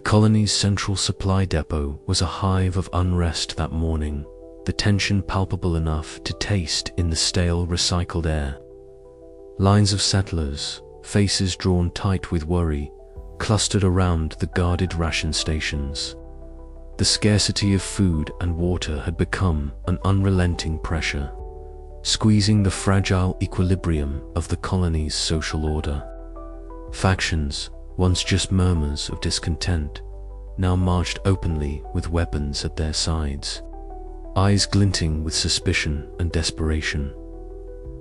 colony's central supply depot was a hive of unrest that morning, the tension palpable enough to taste in the stale recycled air. Lines of settlers, faces drawn tight with worry, clustered around the guarded ration stations. The scarcity of food and water had become an unrelenting pressure, squeezing the fragile equilibrium of the colony's social order. Factions, once just murmurs of discontent, now marched openly with weapons at their sides, eyes glinting with suspicion and desperation.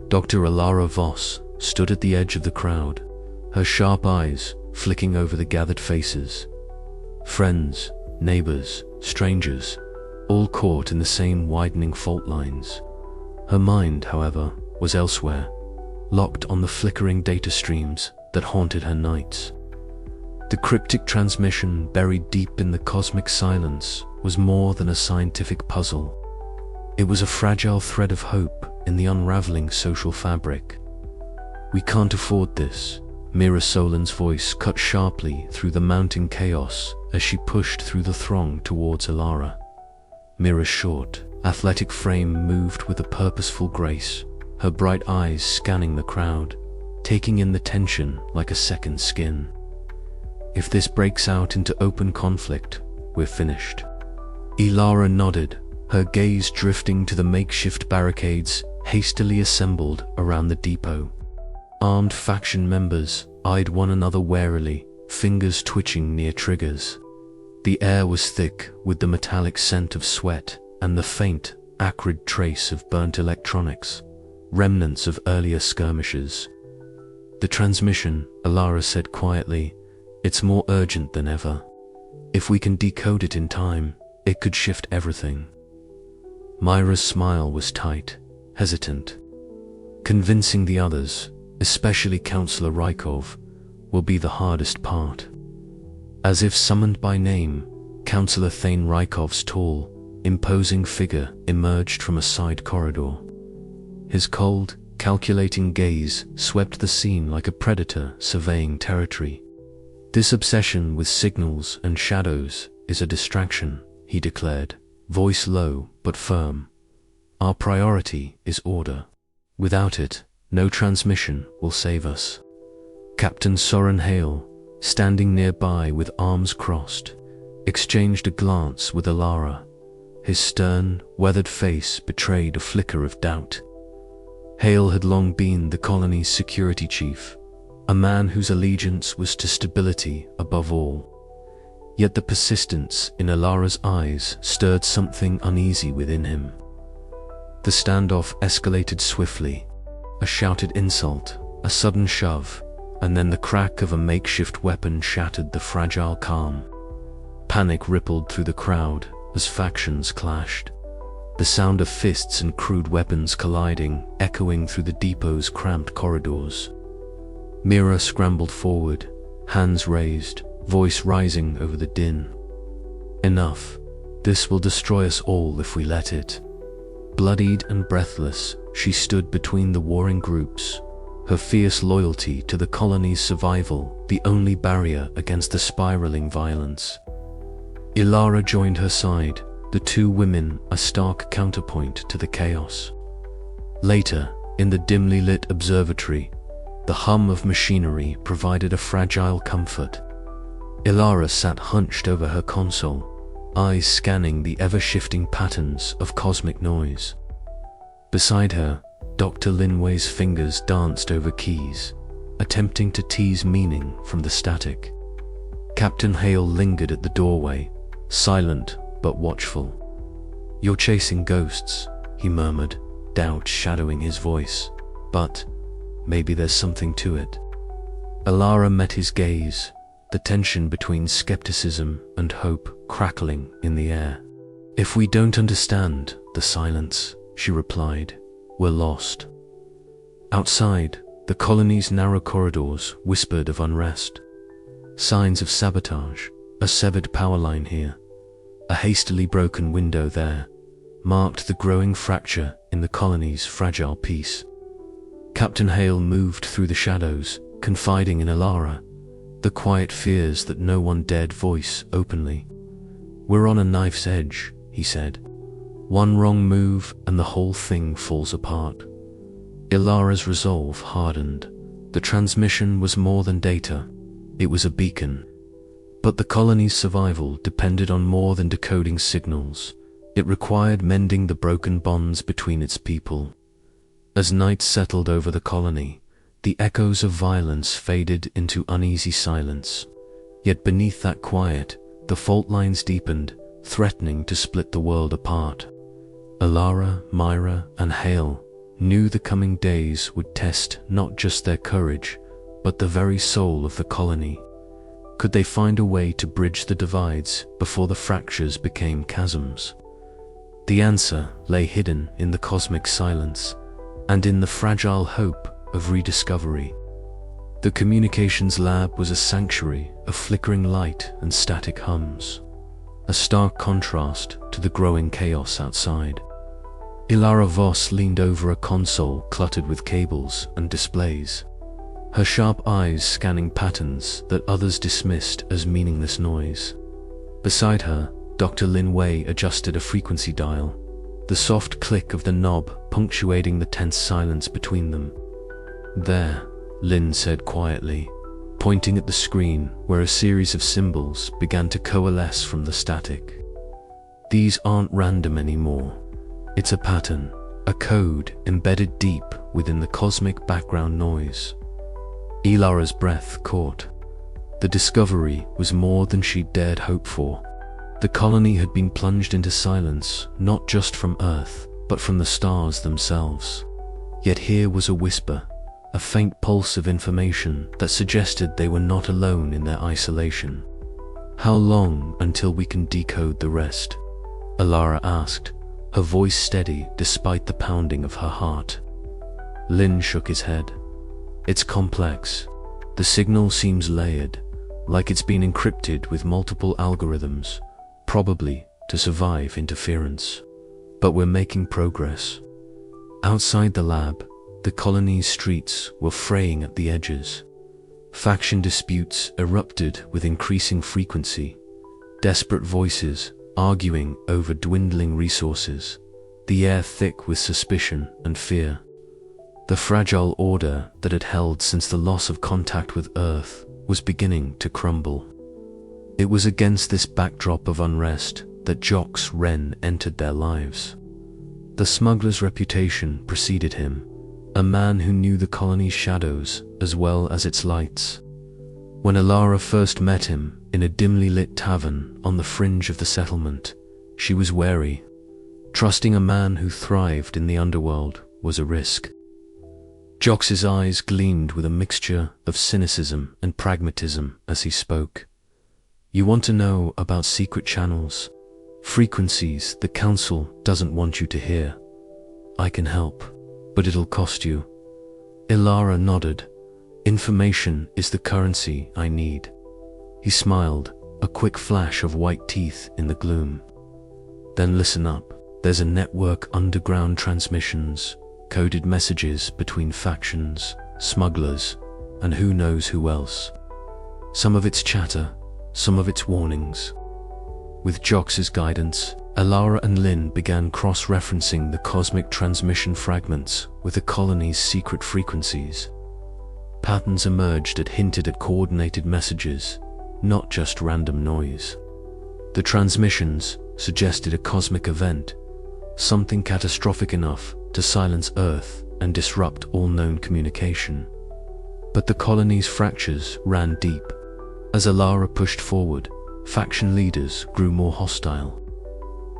Dr. Elara Voss stood at the edge of the crowd, her sharp eyes flicking over the gathered faces. Friends, neighbors, strangers, all caught in the same widening fault lines. Her mind, however, was elsewhere, locked on the flickering data streams that haunted her nights. The cryptic transmission buried deep in the cosmic silence was more than a scientific puzzle. It was a fragile thread of hope in the unraveling social fabric. "We can't afford this," Mira Solan's voice cut sharply through the mounting chaos as she pushed through the throng towards Elara. Mira's short, athletic frame moved with a purposeful grace, her bright eyes scanning the crowd, taking in the tension like a second skin. "If this breaks out into open conflict, we're finished." Elara nodded, her gaze drifting to the makeshift barricades hastily assembled around the depot. Armed faction members eyed one another warily, fingers twitching near triggers. The air was thick with the metallic scent of sweat and the faint, acrid trace of burnt electronics, remnants of earlier skirmishes. "The transmission," Elara said quietly, "it's more urgent than ever. If we can decode it in time, it could shift everything." Myra's smile was tight, hesitant. Convincing the others, especially Councillor Rykov, will be the hardest part. As if summoned by name, Councillor Thane Rykov's tall, imposing figure emerged from a side corridor. His cold, calculating gaze swept the scene like a predator surveying territory. "This obsession with signals and shadows is a distraction," he declared, voice low but firm. "Our priority is order. Without it, no transmission will save us." Captain Soren Hale, standing nearby with arms crossed, exchanged a glance with Elara. His stern, weathered face betrayed a flicker of doubt. Hale had long been the colony's security chief, a man whose allegiance was to stability above all. Yet the persistence in Elara's eyes stirred something uneasy within him. The standoff escalated swiftly. A shouted insult, a sudden shove, and then the crack of a makeshift weapon shattered the fragile calm. Panic rippled through the crowd as factions clashed, the sound of fists and crude weapons colliding echoing through the depot's cramped corridors. Mira scrambled forward, hands raised, voice rising over the din. "Enough. This will destroy us all if we let it." Bloodied and breathless, she stood between the warring groups, her fierce loyalty to the colony's survival the only barrier against the spiraling violence. Elara joined her side, the two women a stark counterpoint to the chaos. Later, in the dimly lit observatory, the hum of machinery provided a fragile comfort. Elara sat hunched over her console, eyes scanning the ever-shifting patterns of cosmic noise. Beside her, Dr. Linway's fingers danced over keys, attempting to tease meaning from the static. Captain Hale lingered at the doorway, silent but watchful. "You're chasing ghosts," he murmured, doubt shadowing his voice. "But maybe there's something to it." Elara met his gaze, the tension between skepticism and hope crackling in the air. "If we don't understand the silence," she replied, "we're lost." Outside, the colony's narrow corridors whispered of unrest. Signs of sabotage, a severed power line here, a hastily broken window there, marked the growing fracture in the colony's fragile peace. Captain Hale moved through the shadows, confiding in Elara, the quiet fears that no one dared voice openly. "We're on a knife's edge," he said. "One wrong move and the whole thing falls apart." Elara's resolve hardened. The transmission was more than data. It was a beacon. But the colony's survival depended on more than decoding signals. It required mending the broken bonds between its people. As night settled over the colony, the echoes of violence faded into uneasy silence. Yet beneath that quiet, the fault lines deepened, threatening to split the world apart. Elara, Myra, and Hale knew the coming days would test not just their courage, but the very soul of the colony. Could they find a way to bridge the divides before the fractures became chasms? The answer lay hidden in the cosmic silence, and in the fragile hope of rediscovery. The communications lab was a sanctuary of flickering light and static hums, a stark contrast to the growing chaos outside. Elara Voss leaned over a console cluttered with cables and displays, her sharp eyes scanning patterns that others dismissed as meaningless noise. Beside her, Dr. Lin Wei adjusted a frequency dial, the soft click of the knob punctuating the tense silence between them. "There," Lin said quietly, pointing at the screen where a series of symbols began to coalesce from the static. "These aren't random anymore. It's a pattern, a code embedded deep within the cosmic background noise." Elara's breath caught. The discovery was more than she'd dared hope for. The colony had been plunged into silence, not just from Earth, but from the stars themselves. Yet here was a whisper, a faint pulse of information that suggested they were not alone in their isolation. "How long until we can decode the rest?" Elara asked, her voice steady despite the pounding of her heart. Lin shook his head. "It's complex. The signal seems layered, like it's been encrypted with multiple algorithms, probably to survive interference. But we're making progress." Outside the lab, the colony's streets were fraying at the edges. Faction disputes erupted with increasing frequency, desperate voices arguing over dwindling resources, the air thick with suspicion and fear. The fragile order that had held since the loss of contact with Earth was beginning to crumble. It was against this backdrop of unrest that Jox Wren entered their lives. The smuggler's reputation preceded him, a man who knew the colony's shadows as well as its lights. When Elara first met him in a dimly lit tavern on the fringe of the settlement, she was wary. Trusting a man who thrived in the underworld was a risk. Jox's eyes gleamed with a mixture of cynicism and pragmatism as he spoke. "You want to know about secret channels, frequencies the Council doesn't want you to hear? I can help, but it'll cost you." Elara nodded. "Information is the currency I need." He smiled, a quick flash of white teeth in the gloom. "Then listen up. There's a network underground transmissions, coded messages between factions, smugglers, and who knows who else. Some of it's chatter, some of it's warnings." With Jox's guidance, Elara and Lin began cross-referencing the cosmic transmission fragments with the colony's secret frequencies. Patterns emerged that hinted at coordinated messages, not just random noise. The transmissions suggested a cosmic event, something catastrophic enough to silence Earth and disrupt all known communication. But the colony's fractures ran deep. As Elara pushed forward, faction leaders grew more hostile.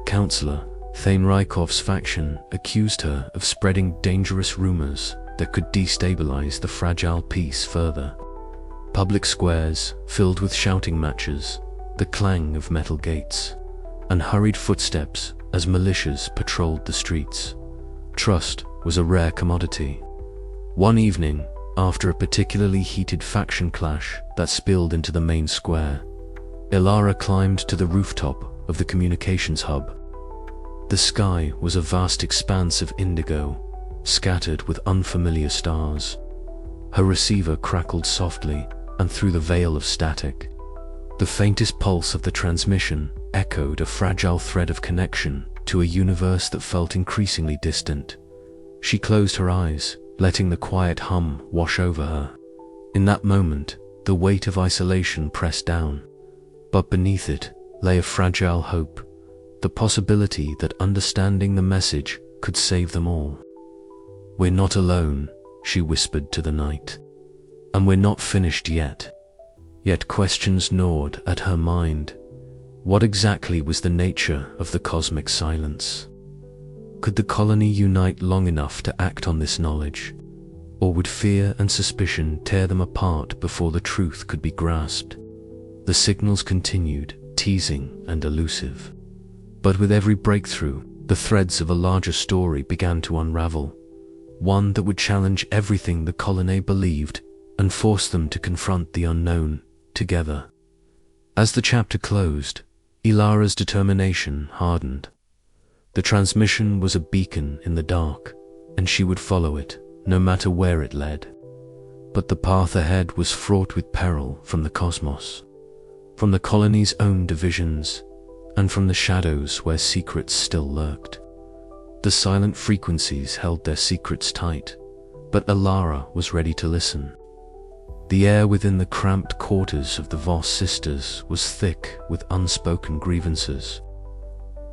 Counselor Thane Rykov's faction accused her of spreading dangerous rumors that could destabilize the fragile peace further. Public squares filled with shouting matches, the clang of metal gates, and hurried footsteps as militias patrolled the streets. Trust was a rare commodity. One evening, after a particularly heated faction clash that spilled into the main square, Elara climbed to the rooftop of the communications hub. The sky was a vast expanse of indigo, scattered with unfamiliar stars. Her receiver crackled softly, and through the veil of static, the faintest pulse of the transmission echoed a fragile thread of connection to a universe that felt increasingly distant. She closed her eyes, letting the quiet hum wash over her. In that moment, the weight of isolation pressed down, but beneath it lay a fragile hope, the possibility that understanding the message could save them all. "We're not alone," she whispered to the night. "And we're not finished yet." Yet questions gnawed at her mind. What exactly was the nature of the cosmic silence? Could the colony unite long enough to act on this knowledge? Or would fear and suspicion tear them apart before the truth could be grasped? The signals continued, teasing and elusive. But with every breakthrough, the threads of a larger story began to unravel, one that would challenge everything the colony believed and force them to confront the unknown together. As the chapter closed, Elara's determination hardened. The transmission was a beacon in the dark, and she would follow it, no matter where it led. But the path ahead was fraught with peril from the cosmos, from the colony's own divisions, and from the shadows where secrets still lurked. The silent frequencies held their secrets tight, but Elara was ready to listen. The air within the cramped quarters of the Voss sisters was thick with unspoken grievances.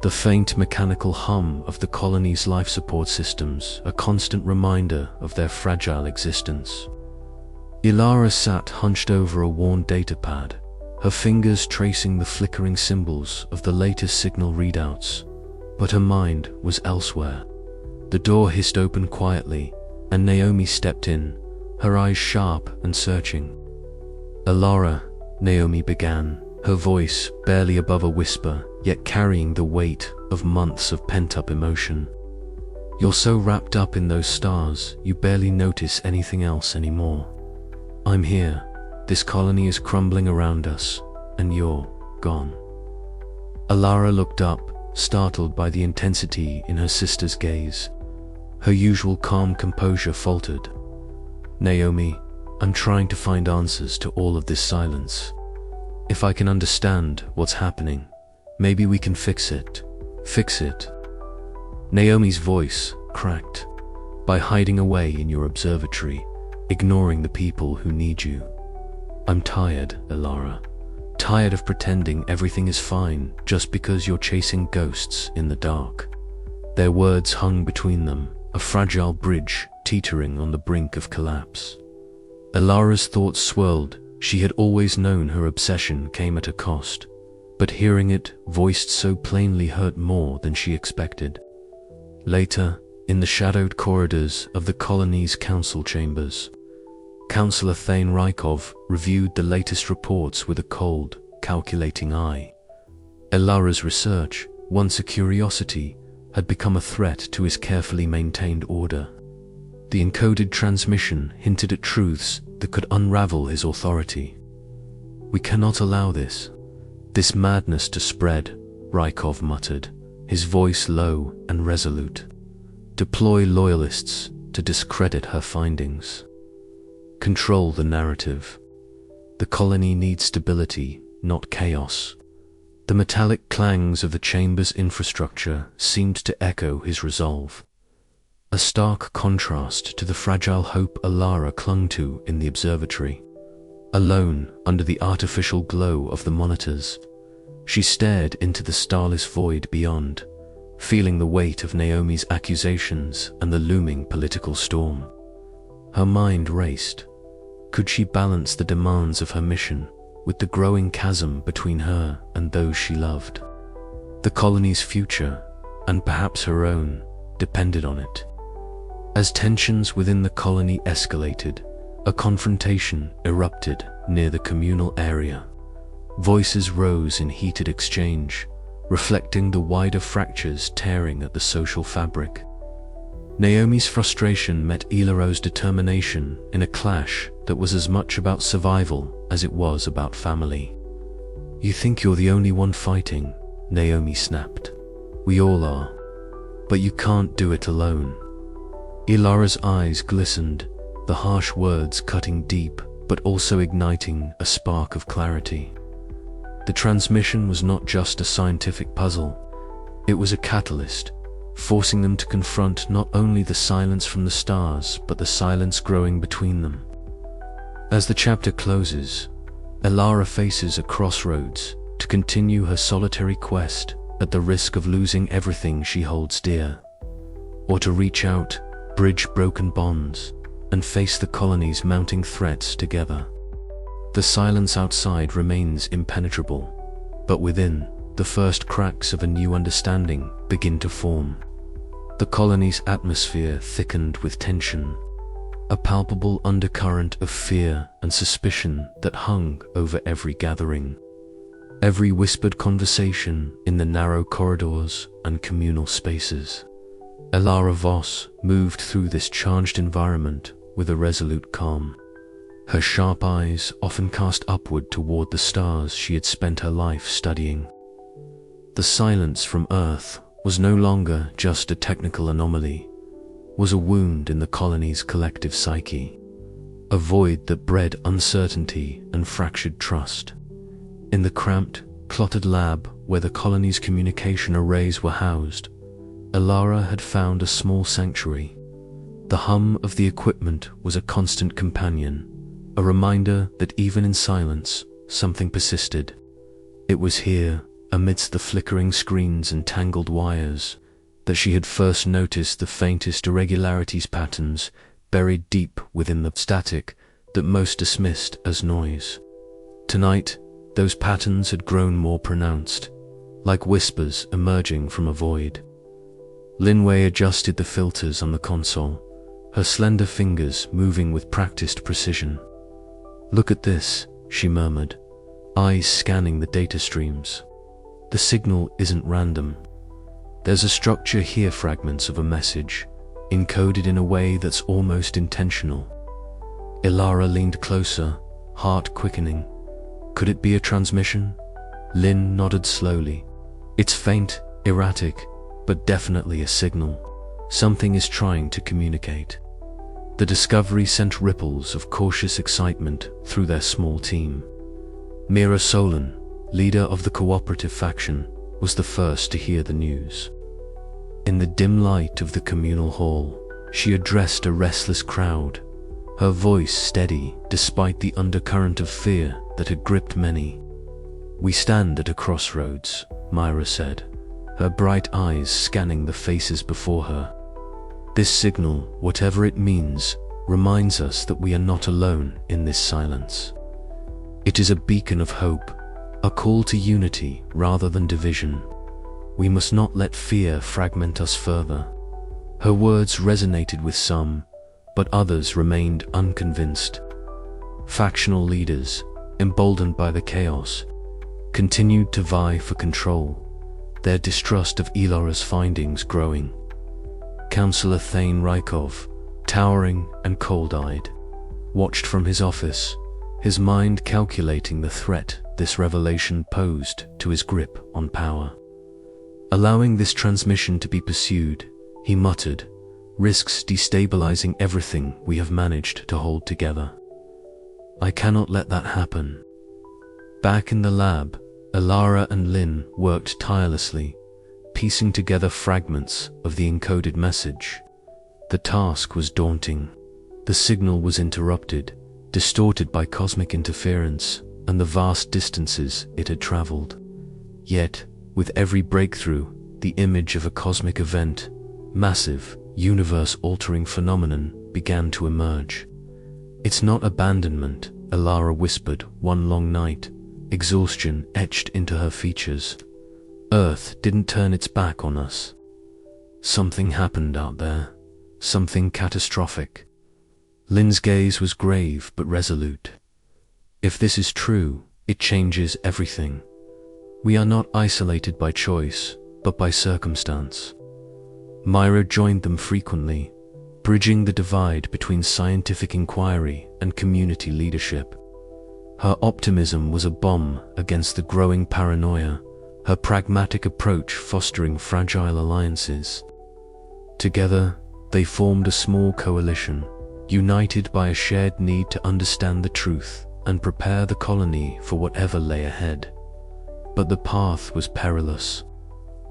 The faint mechanical hum of the colony's life support systems, a constant reminder of their fragile existence. Elara sat hunched over a worn datapad, her fingers tracing the flickering symbols of the latest signal readouts, but her mind was elsewhere. The door hissed open quietly, and Naomi stepped in, her eyes sharp and searching. "Elara," Naomi began, her voice barely above a whisper, yet carrying the weight of months of pent-up emotion. "You're so wrapped up in those stars, you barely notice anything else anymore. I'm here. This colony is crumbling around us, and you're gone." Elara looked up, startled by the intensity in her sister's gaze. Her usual calm composure faltered. "Naomi, I'm trying to find answers to all of this silence. If I can understand what's happening, maybe we can fix it. Fix it." Naomi's voice cracked. "By hiding away in your observatory, ignoring the people who need you. I'm tired, Elara. Tired of pretending everything is fine just because you're chasing ghosts in the dark." Their words hung between them, a fragile bridge teetering on the brink of collapse. Elara's thoughts swirled. She had always known her obsession came at a cost, but hearing it voiced so plainly hurt more than she expected. Later, in the shadowed corridors of the colony's council chambers, Councillor Thane Rykov reviewed the latest reports with a cold, calculating eye. Elara's research, once a curiosity, had become a threat to his carefully maintained order. The encoded transmission hinted at truths that could unravel his authority. "We cannot allow this madness to spread," Rykov muttered, his voice low and resolute. "Deploy loyalists to discredit her findings. Control the narrative. The colony needs stability, not chaos." The metallic clangs of the chamber's infrastructure seemed to echo his resolve, a stark contrast to the fragile hope Elara clung to in the observatory. Alone under the artificial glow of the monitors, she stared into the starless void beyond, feeling the weight of Naomi's accusations and the looming political storm. Her mind raced. Could she balance the demands of her mission with the growing chasm between her and those she loved? The colony's future, and perhaps her own, depended on it. As tensions within the colony escalated, a confrontation erupted near the communal area. Voices rose in heated exchange, reflecting the wider fractures tearing at the social fabric. Naomi's frustration met Elara's determination in a clash that was as much about survival as it was about family. "You think you're the only one fighting," Naomi snapped. "We all are. But you can't do it alone." Elara's eyes glistened, the harsh words cutting deep, but also igniting a spark of clarity. The transmission was not just a scientific puzzle, it was a catalyst, forcing them to confront not only the silence from the stars, but the silence growing between them. As the chapter closes, Elara faces a crossroads to continue her solitary quest at the risk of losing everything she holds dear, or to reach out, bridge broken bonds, and face the colony's mounting threats together. The silence outside remains impenetrable, but within, the first cracks of a new understanding begin to form. The colony's atmosphere thickened with tension, a palpable undercurrent of fear and suspicion that hung over every gathering, every whispered conversation in the narrow corridors and communal spaces. Elara Voss moved through this charged environment with a resolute calm. Her sharp eyes often cast upward toward the stars she had spent her life studying. The silence from Earth was no longer just a technical anomaly, was a wound in the colony's collective psyche, a void that bred uncertainty and fractured trust. In the cramped, cluttered lab where the colony's communication arrays were housed, Elara had found a small sanctuary. The hum of the equipment was a constant companion, a reminder that even in silence, something persisted. It was here, amidst the flickering screens and tangled wires, that she had first noticed the faintest irregularities, patterns buried deep within the static that most dismissed as noise. Tonight, those patterns had grown more pronounced, like whispers emerging from a void. Linway adjusted the filters on the console, her slender fingers moving with practiced precision. "Look at this," she murmured, eyes scanning the data streams. "The signal isn't random. There's a structure here, fragments of a message, encoded in a way that's almost intentional." Elara leaned closer, heart quickening. Could it be a transmission? Lynn nodded slowly. "It's faint, erratic, but definitely a signal. Something is trying to communicate." The discovery sent ripples of cautious excitement through their small team. Mira Solon, leader of the cooperative faction, was the first to hear the news. In the dim light of the communal hall, she addressed a restless crowd, her voice steady despite the undercurrent of fear that had gripped many. "We stand at a crossroads," Myra said, her bright eyes scanning the faces before her. "This signal, whatever it means, reminds us that we are not alone in this silence. It is a beacon of hope, a call to unity rather than division. We must not let fear fragment us further." Her words resonated with some, but others remained unconvinced. Factional leaders, emboldened by the chaos, continued to vie for control, their distrust of Elara's findings growing. Councillor Thane Rykov, towering and cold-eyed, watched from his office, his mind calculating the threat this revelation posed to his grip on power. Allowing this transmission to be pursued, he muttered, risks destabilizing everything we have managed to hold together. "I cannot let that happen." Back in the lab, Elara and Lynn worked tirelessly, piecing together fragments of the encoded message. The task was daunting. The signal was interrupted, distorted by cosmic interference and the vast distances it had traveled. Yet, with every breakthrough, the image of a cosmic event, massive, universe-altering phenomenon, began to emerge. "It's not abandonment," Elara whispered one long night, exhaustion etched into her features. "Earth didn't turn its back on us. Something happened out there, something catastrophic." Lynn's gaze was grave but resolute. "If this is true, it changes everything. We are not isolated by choice, but by circumstance." Myra joined them frequently, bridging the divide between scientific inquiry and community leadership. Her optimism was a bomb against the growing paranoia, her pragmatic approach fostering fragile alliances. Together, they formed a small coalition, united by a shared need to understand the truth and prepare the colony for whatever lay ahead. But the path was perilous.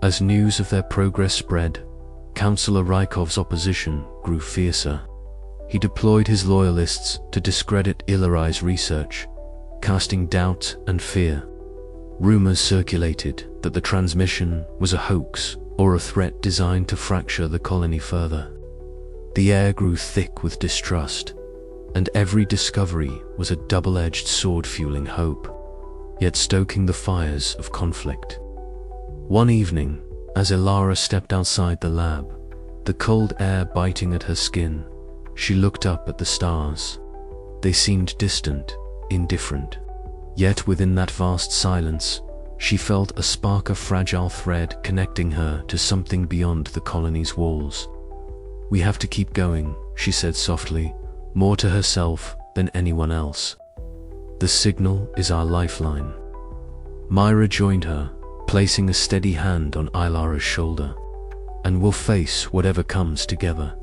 As news of their progress spread, Councillor Rykov's opposition grew fiercer. He deployed his loyalists to discredit Elara's research, casting doubt and fear. Rumors circulated that the transmission was a hoax or a threat designed to fracture the colony further. The air grew thick with distrust, and every discovery was a double-edged sword fueling hope, yet stoking the fires of conflict. One evening, as Elara stepped outside the lab, the cold air biting at her skin, she looked up at the stars. They seemed distant, indifferent. Yet within that vast silence, she felt a spark of fragile thread connecting her to something beyond the colony's walls. "We have to keep going," she said softly, more to herself than anyone else. "The signal is our lifeline." Myra joined her, placing a steady hand on Elara's shoulder. "And we'll face whatever comes together."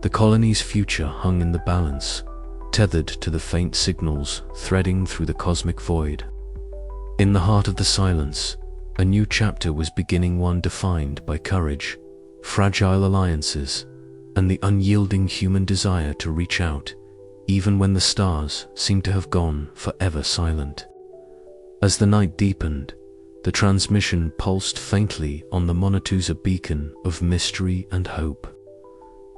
The colony's future hung in the balance, tethered to the faint signals threading through the cosmic void. In the heart of the silence, a new chapter was beginning, one defined by courage, fragile alliances, and the unyielding human desire to reach out, even when the stars seemed to have gone forever silent. As the night deepened, the transmission pulsed faintly on the Monatusa beacon of mystery and hope.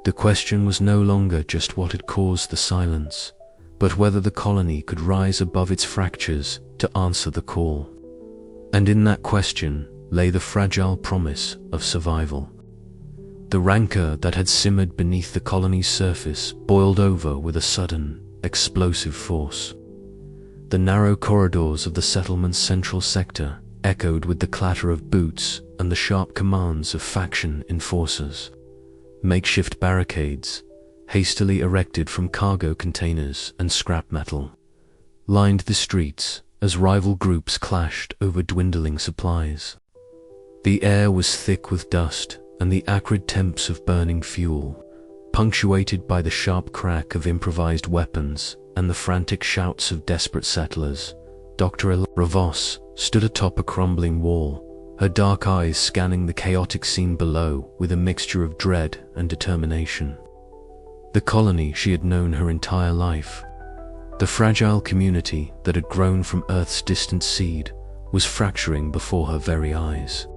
The question was no longer just what had caused the silence, but whether the colony could rise above its fractures to answer the call. And in that question lay the fragile promise of survival. The rancor that had simmered beneath the colony's surface boiled over with a sudden, explosive force. The narrow corridors of the settlement's central sector echoed with the clatter of boots and the sharp commands of faction enforcers. Makeshift barricades, hastily erected from cargo containers and scrap metal, lined the streets as rival groups clashed over dwindling supplies. The air was thick with dust and the acrid temps of burning fuel, punctuated by the sharp crack of improvised weapons and the frantic shouts of desperate settlers. Dr. Elara Voss stood atop a crumbling wall, her dark eyes scanning the chaotic scene below with a mixture of dread and determination. The colony she had known her entire life, the fragile community that had grown from Earth's distant seed, was fracturing before her very eyes.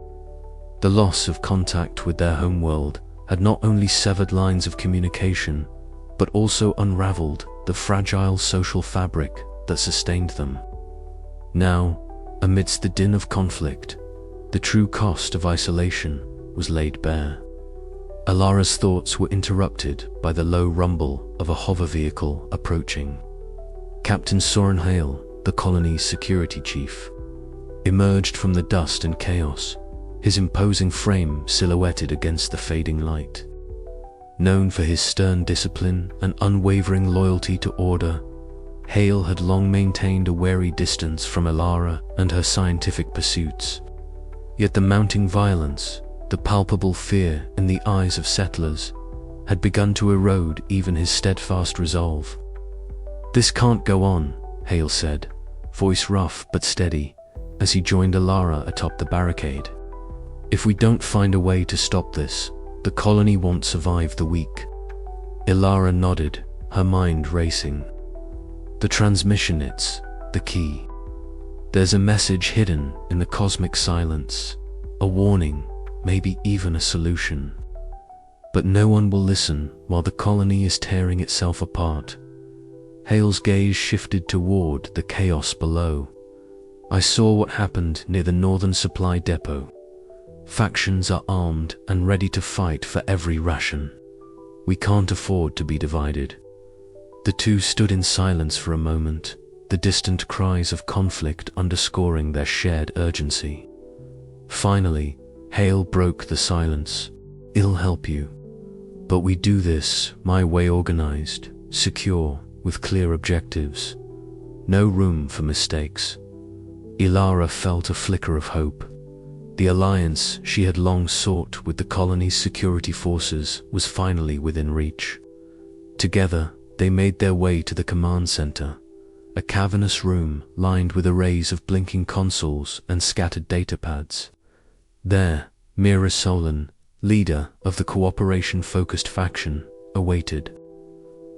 The loss of contact with their homeworld had not only severed lines of communication, but also unraveled the fragile social fabric that sustained them. Now, amidst the din of conflict, the true cost of isolation was laid bare. Elara's thoughts were interrupted by the low rumble of a hover vehicle approaching. Captain Soren Hale, the colony's security chief, emerged from the dust and chaos, his imposing frame silhouetted against the fading light. Known for his stern discipline and unwavering loyalty to order, Hale had long maintained a wary distance from Elara and her scientific pursuits. Yet the mounting violence, the palpable fear in the eyes of settlers, had begun to erode even his steadfast resolve. "This can't go on," Hale said, voice rough but steady, as he joined Elara atop the barricade. "If we don't find a way to stop this, the colony won't survive the week." Elara nodded, her mind racing. "The transmission, it's the key. There's a message hidden in the cosmic silence, a warning, maybe even a solution. But no one will listen while the colony is tearing itself apart." Hale's gaze shifted toward the chaos below. "I saw what happened near the northern supply depot. Factions are armed and ready to fight for every ration. We can't afford to be divided." The two stood in silence for a moment, the distant cries of conflict underscoring their shared urgency. Finally, Hale broke the silence. "I'll help you. But we do this my way, organized, secure, with clear objectives. No room for mistakes." Elara felt a flicker of hope. The alliance she had long sought with the colony's security forces was finally within reach. Together, they made their way to the command center, a cavernous room lined with arrays of blinking consoles and scattered datapads. There, Mira Solon, leader of the cooperation-focused faction, awaited.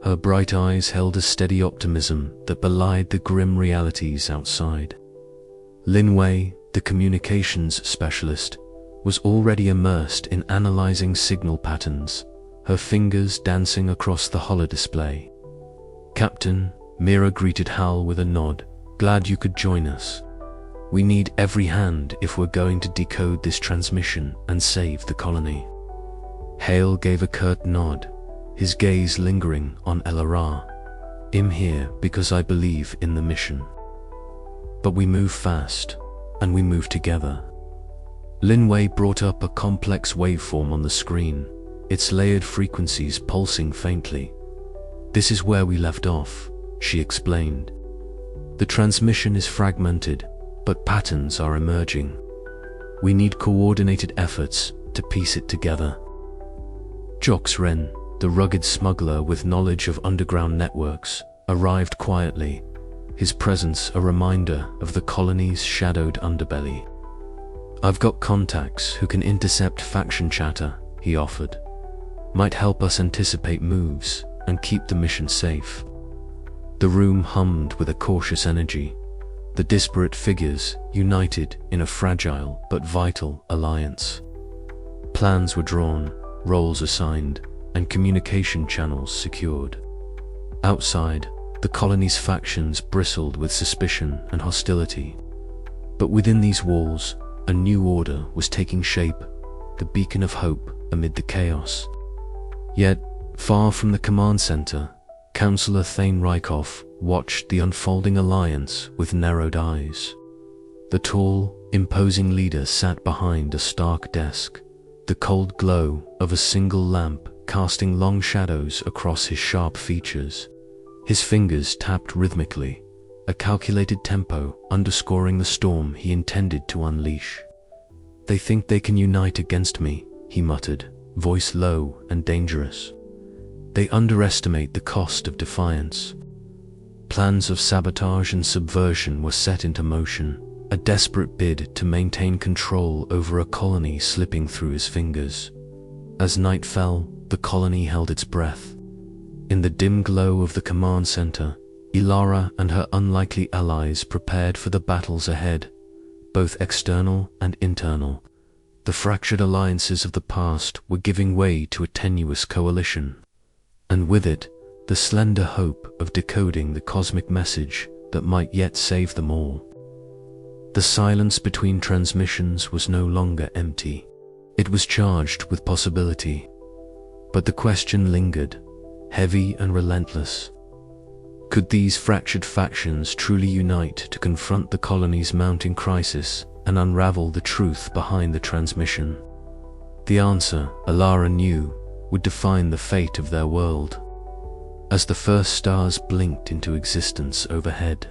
Her bright eyes held a steady optimism that belied the grim realities outside. Lin Wei, the communications specialist, was already immersed in analyzing signal patterns, her fingers dancing across the holodisplay. "Captain," Mira greeted Hal with a nod, "glad you could join us. We need every hand if we're going to decode this transmission and save the colony." Hale gave a curt nod, his gaze lingering on Elara. "I'm here because I believe in the mission. But we move fast, and we move together." Lin Wei brought up a complex waveform on the screen, its layered frequencies pulsing faintly. "This is where we left off," she explained. "The transmission is fragmented, but patterns are emerging. We need coordinated efforts to piece it together." Jox Ren, the rugged smuggler with knowledge of underground networks, arrived quietly, his presence a reminder of the colony's shadowed underbelly. "I've got contacts who can intercept faction chatter," he offered. "Might help us anticipate moves and keep the mission safe." The room hummed with a cautious energy, the disparate figures united in a fragile but vital alliance. Plans were drawn, roles assigned, and communication channels secured. Outside, the colony's factions bristled with suspicion and hostility. But within these walls, a new order was taking shape, the beacon of hope amid the chaos. Yet, far from the command center, Councillor Thane Rykov watched the unfolding alliance with narrowed eyes. The tall, imposing leader sat behind a stark desk, the cold glow of a single lamp casting long shadows across his sharp features. His fingers tapped rhythmically, a calculated tempo underscoring the storm he intended to unleash. "They think they can unite against me," he muttered, voice low and dangerous. "They underestimate the cost of defiance." Plans of sabotage and subversion were set into motion, a desperate bid to maintain control over a colony slipping through his fingers. As night fell, the colony held its breath. In the dim glow of the command center, Elara and her unlikely allies prepared for the battles ahead, both external and internal. The fractured alliances of the past were giving way to a tenuous coalition, and with it, the slender hope of decoding the cosmic message that might yet save them all. The silence between transmissions was no longer empty. It was charged with possibility. But the question lingered, heavy and relentless. Could these fractured factions truly unite to confront the colony's mounting crisis and unravel the truth behind the transmission? The answer, Elara knew, would define the fate of their world. As the first stars blinked into existence overhead,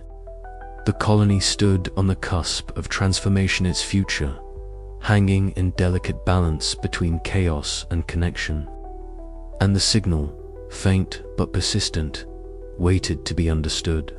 the colony stood on the cusp of transforming its future, hanging in delicate balance between chaos and connection. And the signal, faint but persistent, waited to be understood.